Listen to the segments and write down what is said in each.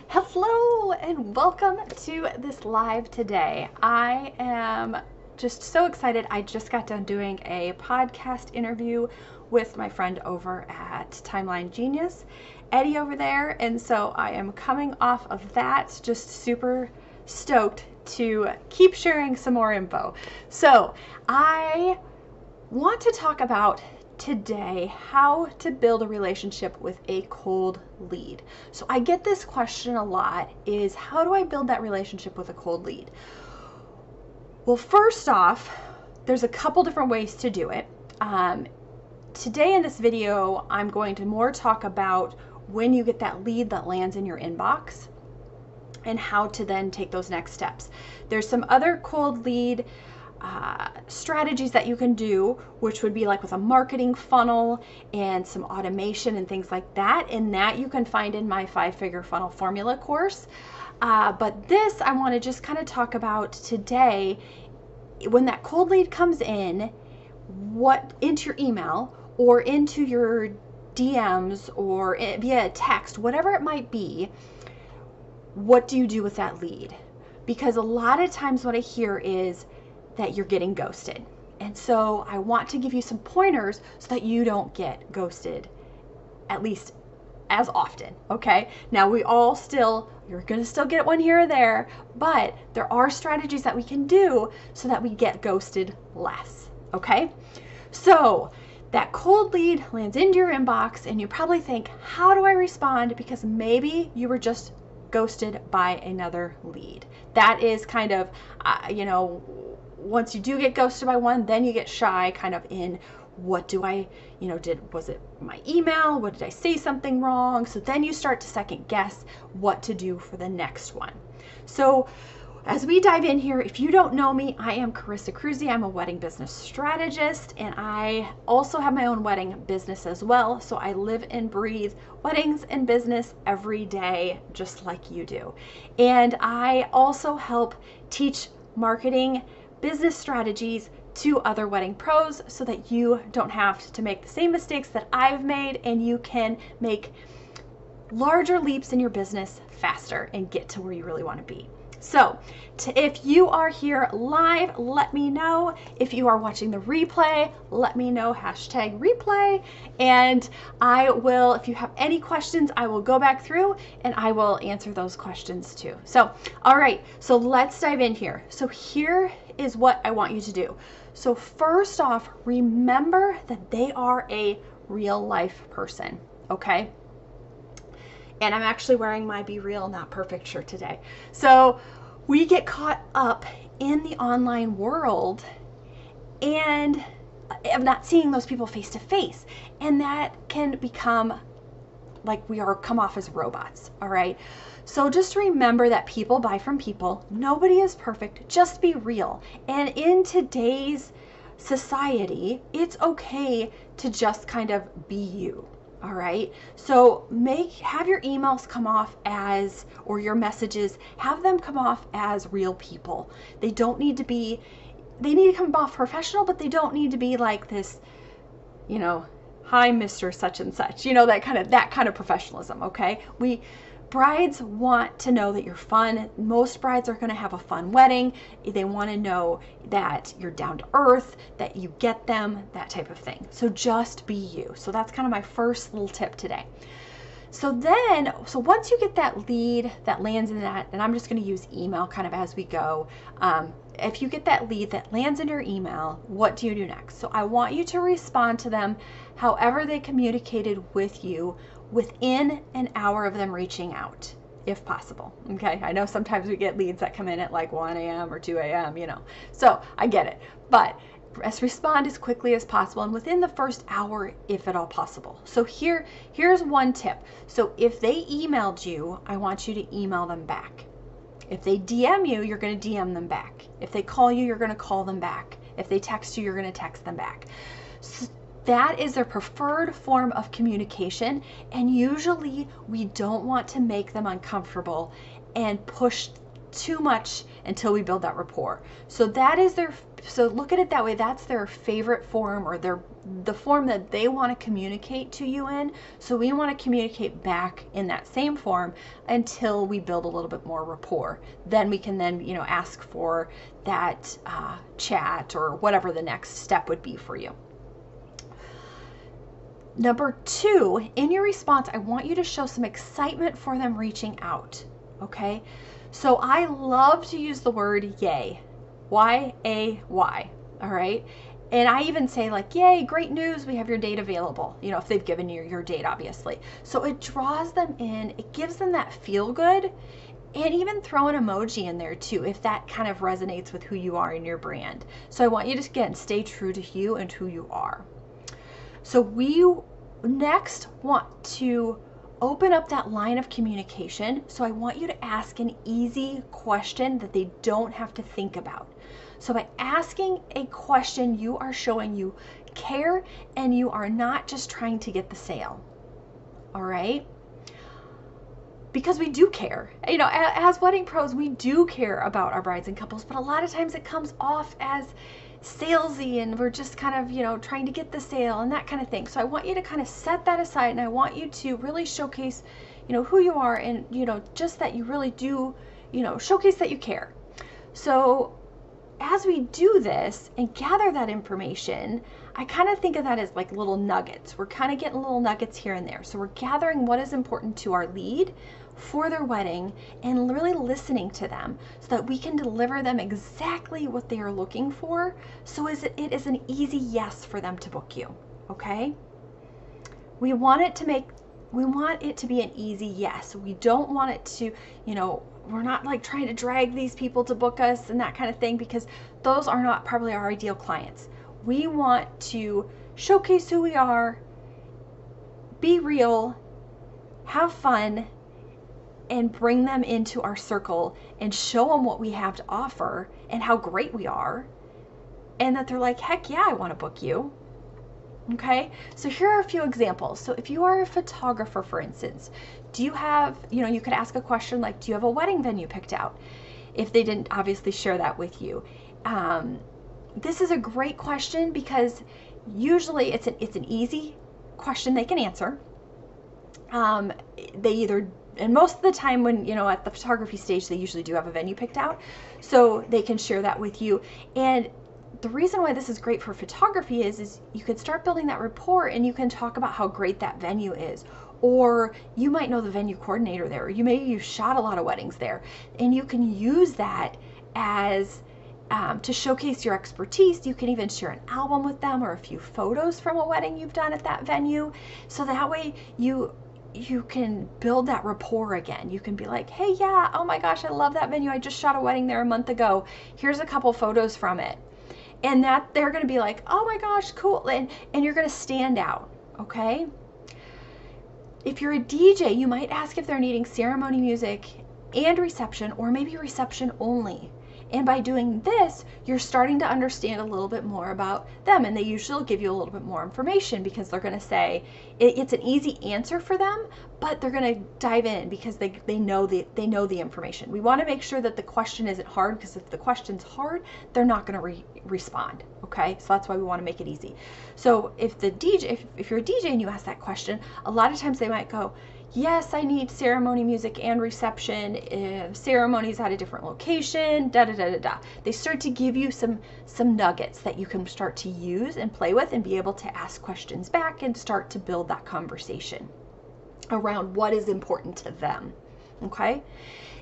Hello and welcome to this live today. I am just so excited. I just got done doing a podcast interview with my friend over at Timeline Genius, Eddie over there. And so I am coming off of that, just super stoked to keep sharing some more info. So I want to talk about today how to build a relationship with a cold lead. So I get this question a lot, is how do I build that relationship with a cold lead? Well, first off, there's a couple different ways to do it. Today in this video, I'm going to more talk about when you get that lead that lands in your inbox and how to then take those next steps. There's some other cold lead strategies that you can do, which would be like with a marketing funnel and some automation and things like that. And that you can find in my 5-figure funnel formula course. But this I want to just kind of talk about today. When that cold lead comes in, what into your email or into your DMs or via text, whatever it might be, what do you do with that lead? Because a lot of times what I hear is that you're getting ghosted. And so I want to give you some pointers so that you don't get ghosted, at least as often, okay? Now you're gonna still get one here or there, but there are strategies that we can do so that we get ghosted less, okay? So that cold lead lands into your inbox and you probably think, how do I respond? Because maybe you were just ghosted by another lead. That is kind of, once you do get ghosted by one, then you get shy kind of in what do I, was it my email? What did I say something wrong? So then you start to second guess what to do for the next one. So as we dive in here, if you don't know me, I am Carissa Cruzy. I'm a wedding business strategist, and I also have my own wedding business as well. So I live and breathe weddings and business every day, just like you do. And I also help teach marketing business strategies to other wedding pros so that you don't have to make the same mistakes that I've made, and you can make larger leaps in your business faster and get to where you really want to be. So if you are here live, let me know. If you are watching the replay, let me know, #replay. And I will, if you have any questions, I will go back through and I will answer those questions too. So, all right, so let's dive in here. So here is what I want you to do. So first off, remember that they are a real life person, okay? And I'm actually wearing my Be Real Not Perfect shirt today. So we get caught up in the online world and of not seeing those people face to face. And that can become like we are come off as robots, all right? So just remember that people buy from people. Nobody is perfect. Just be real. And in today's society, it's okay to just kind of be you. All right. So have your emails come off as, or your messages, have them come off as real people. They need to come off professional, but they don't need to be like this, hi, Mr. Such and such, that kind of professionalism. Okay. Brides want to know that you're fun. Most brides are going to have a fun wedding. They want to know that you're down to earth, that you get them, that type of thing. So just be you. So that's kind of my first little tip today. So once you get that lead that lands in that, and I'm just going to use email kind of as we go. If you get that lead that lands in your email, what do you do next? So I want you to respond to them however they communicated with you within an hour of them reaching out, if possible. Okay, I know sometimes we get leads that come in at like 1 a.m. or 2 a.m., so I get it, but respond as quickly as possible and within the first hour, if at all possible. So here's one tip. So if they emailed you, I want you to email them back. If they DM you, you're going to DM them back. If they call you, you're going to call them back. If they text you, you're going to text them back. So that is their preferred form of communication, and usually we don't want to make them uncomfortable and push too much until we build that rapport. So look at it that way. That's their favorite form or their the form that they want to communicate to you in. So we want to communicate back in that same form until we build a little bit more rapport. Then we can then, ask for that chat or whatever the next step would be for you. Number 2, in your response, I want you to show some excitement for them reaching out. Okay? So I love to use the word yay. Y-A-Y. All right? And I even say like, yay, great news, we have your date available. If they've given you your date, obviously. So it draws them in, it gives them that feel good, and even throw an emoji in there too, if that kind of resonates with who you are in your brand. So I want you to, again, stay true to you and who you are. So we next want to open up that line of communication. So I want you to ask an easy question that they don't have to think about. So by asking a question, you are showing you care and you are not just trying to get the sale. All right? Because we do care. As wedding pros, we do care about our brides and couples, but a lot of times it comes off as salesy and we're just kind of, trying to get the sale and that kind of thing. So I want you to kind of set that aside, and I want you to really showcase, who you are, and, just that you really do, showcase that you care. So as we do this and gather that information, I kind of think of that as like little nuggets. We're kind of getting little nuggets here and there. So we're gathering what is important to our lead for their wedding and really listening to them so that we can deliver them exactly what they are looking for, so it is an easy yes for them to book you. Okay? We want it to be an easy yes. We don't want it to, we're not like trying to drag these people to book us and that kind of thing, because those are not probably our ideal clients. We want to showcase who we are, be real, have fun, and bring them into our circle and show them what we have to offer and how great we are, and that they're like, heck yeah, I want to book you. Okay, so here are a few examples. So if you are a photographer, for instance, do you have, you could ask a question like, do you have a wedding venue picked out? If they didn't obviously share that with you. This is a great question because usually it's an easy question they can answer. And most of the time when, at the photography stage, they usually do have a venue picked out, so they can share that with you. And the reason why this is great for photography is you can start building that rapport, and you can talk about how great that venue is. Or you might know the venue coordinator there, or you've shot a lot of weddings there, and you can use that as to showcase your expertise. You can even share an album with them or a few photos from a wedding you've done at that venue, so that way you can build that rapport again. You can be like, hey, yeah, oh my gosh, I love that venue. I just shot a wedding there a month ago. Here's a couple photos from it. And that they're going to be like, oh my gosh, cool. And you're going to stand out, okay? If you're a DJ, you might ask if they're needing ceremony music and reception, or maybe reception only. And by doing this, you're starting to understand a little bit more about them, and they usually will give you a little bit more information because they're going to say it's an easy answer for them, but they're going to dive in because they know the information. We want to make sure that the question isn't hard, because if the question's hard, they're not going to respond. Okay, so that's why we want to make it easy. So if you're a DJ and you ask that question, a lot of times they might go, yes, I need ceremony music and reception. If ceremony's at a different location, da da da da da. They start to give you some nuggets that you can start to use and play with, and be able to ask questions back and start to build that conversation around what is important to them. Okay?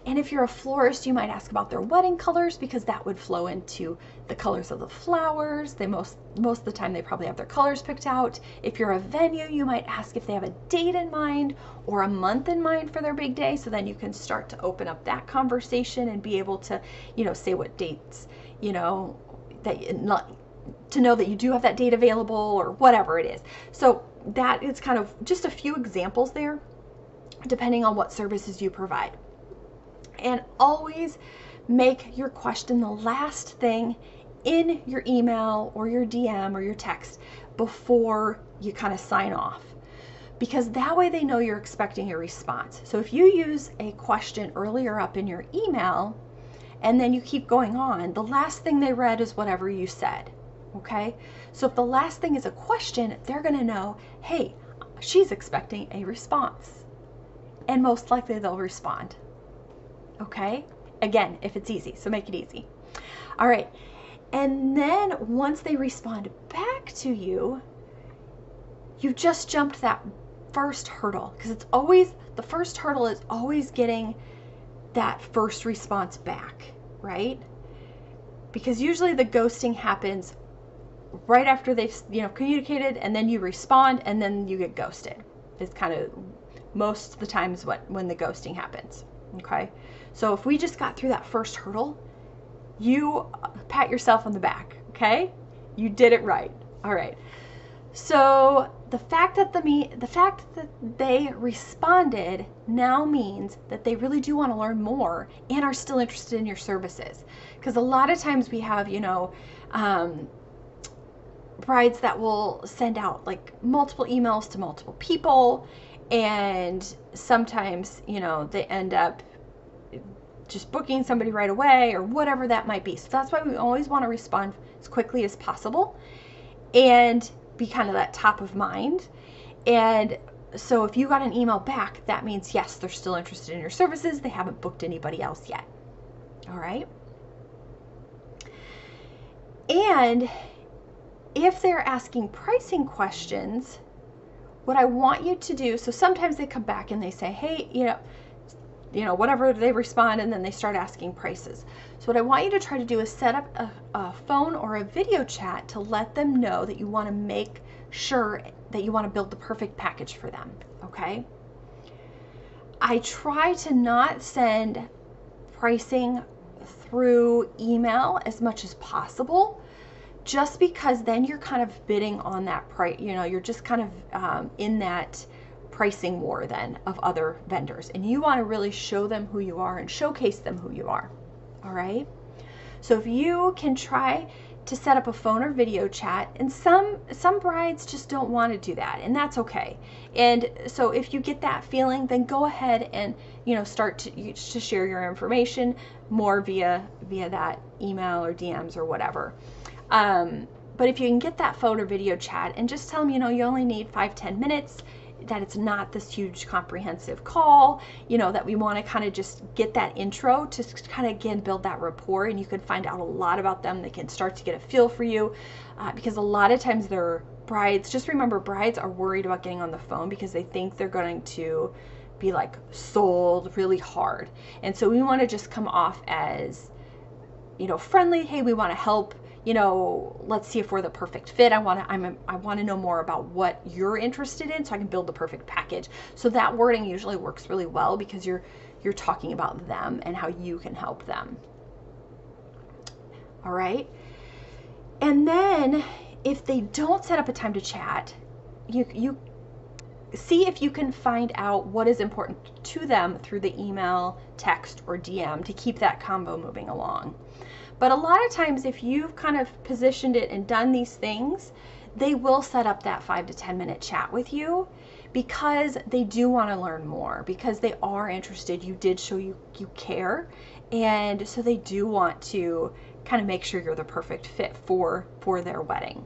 And if you're a florist, you might ask about their wedding colors, because that would flow into the colors of the flowers. Most of the time they probably have their colors picked out. If you're a venue, you might ask if they have a date in mind or a month in mind for their big day, so then you can start to open up that conversation and be able to, say what dates, to know that you do have that date available, or whatever it is. So that is kind of just a few examples there, depending on what services you provide. And always make your question the last thing in your email or your DM or your text before you kind of sign off, because that way they know you're expecting a response. So if you use a question earlier up in your email and then you keep going on, the last thing they read is whatever you said. Okay? So if the last thing is a question, they're going to know, hey, she's expecting a response. And most likely they'll respond. Okay? Again, if it's easy, so make it easy. All right. And then once they respond back to you, you just jumped that first hurdle, because it's always, the first hurdle is always getting that first response back, right? Because usually the ghosting happens right after they've, communicated, and then you respond, and then you get ghosted. It's kind of most of the times when the ghosting happens. Okay, so if we just got through that first hurdle, you pat yourself on the back. Okay, you did it right. All right. So the fact that they responded now means that they really do want to learn more and are still interested in your services. Because a lot of times we have, brides that will send out like multiple emails to multiple people, and sometimes, they end up just booking somebody right away or whatever that might be. So that's why we always want to respond as quickly as possible and be kind of that top of mind. And so if you got an email back, that means yes, they're still interested in your services. They haven't booked anybody else yet. All right. And if they're asking pricing questions, what I want you to do, so sometimes they come back and they say, hey, whatever, they respond, and then they start asking prices. So what I want you to try to do is set up a phone or a video chat to let them know that you want to make sure that you want to build the perfect package for them, okay? I try to not send pricing through email as much as possible, just because then you're kind of bidding on that price, you're just kind of in that pricing war then of other vendors, and you want to really show them who you are and showcase them who you are. All right, so if you can try to set up a phone or video chat, and some brides just don't want to do that, and that's okay. And so if you get that feeling, then go ahead and start to share your information more via that email or DMs or whatever. But if you can get that phone or video chat and just tell them, you only need 5-10 minutes, that it's not this huge comprehensive call, that we want to kind of just get that intro to kind of, again, build that rapport, and you can find out a lot about them. They can start to get a feel for you, because a lot of times they're brides. Just remember, brides are worried about getting on the phone because they think they're going to be like sold really hard. And so we want to just come off as, friendly. Hey, we want to help. Let's see if we're the perfect fit. I want to know more about what you're interested in so I can build the perfect package. So that wording usually works really well because you're talking about them and how you can help them. All right. And then if they don't set up a time to chat, you see if you can find out what is important to them through the email, text, or DM to keep that convo moving along. But a lot of times, if you've kind of positioned it and done these things, they will set up that 5 to 10 minute chat with you because they do want to learn more, because they are interested. You did show you care. And so they do want to kind of make sure you're the perfect fit for their wedding.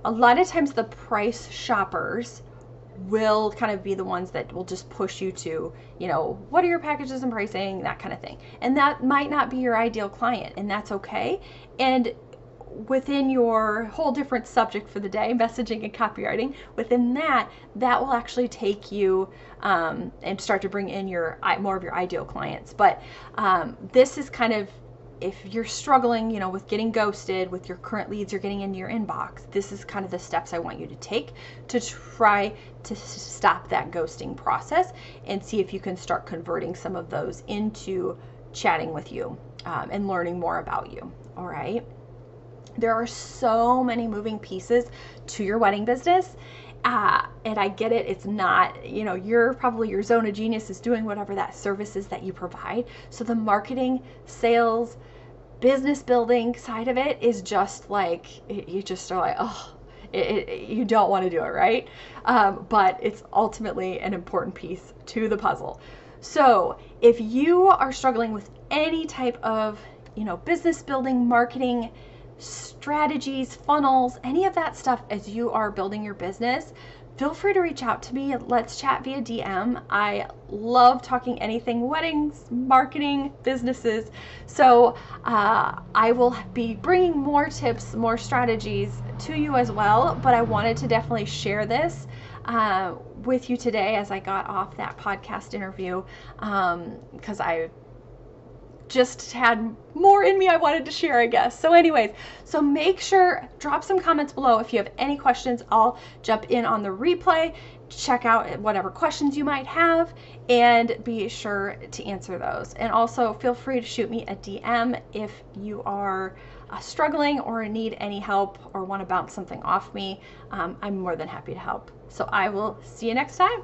A lot of times the price shoppers will kind of be the ones that will just push you to, what are your packages and pricing, that kind of thing. And that might not be your ideal client, and that's okay. And within your whole different subject for the day, messaging and copywriting, within that will actually take you and start to bring in more of your ideal clients. But this is kind of, if you're struggling, with getting ghosted with your current leads you're getting into your inbox, this is kind of the steps I want you to take to try to stop that ghosting process and see if you can start converting some of those into chatting with you and learning more about you. All right. There are so many moving pieces to your wedding business. And I get it. It's not, you're probably, your zone of genius is doing whatever that service is that you provide. So the marketing, sales, business building side of it is just like, you just are like, oh, you don't want to do it, right? But it's ultimately an important piece to the puzzle. So if you are struggling with any type of, business building, marketing, strategies, funnels, any of that stuff as you are building your business, feel free to reach out to me. Let's chat via DM. I love talking anything weddings, marketing, businesses. So I will be bringing more tips, more strategies to you as well. But I wanted to definitely share this with you today as I got off that podcast interview, because I just had more in me I wanted to share, I guess. So anyways, so make sure, drop some comments below if you have any questions. I'll jump in on the replay, check out whatever questions you might have, and be sure to answer those. And also feel free to shoot me a DM if you are struggling or need any help or want to bounce something off me. I'm more than happy to help. So I will see you next time.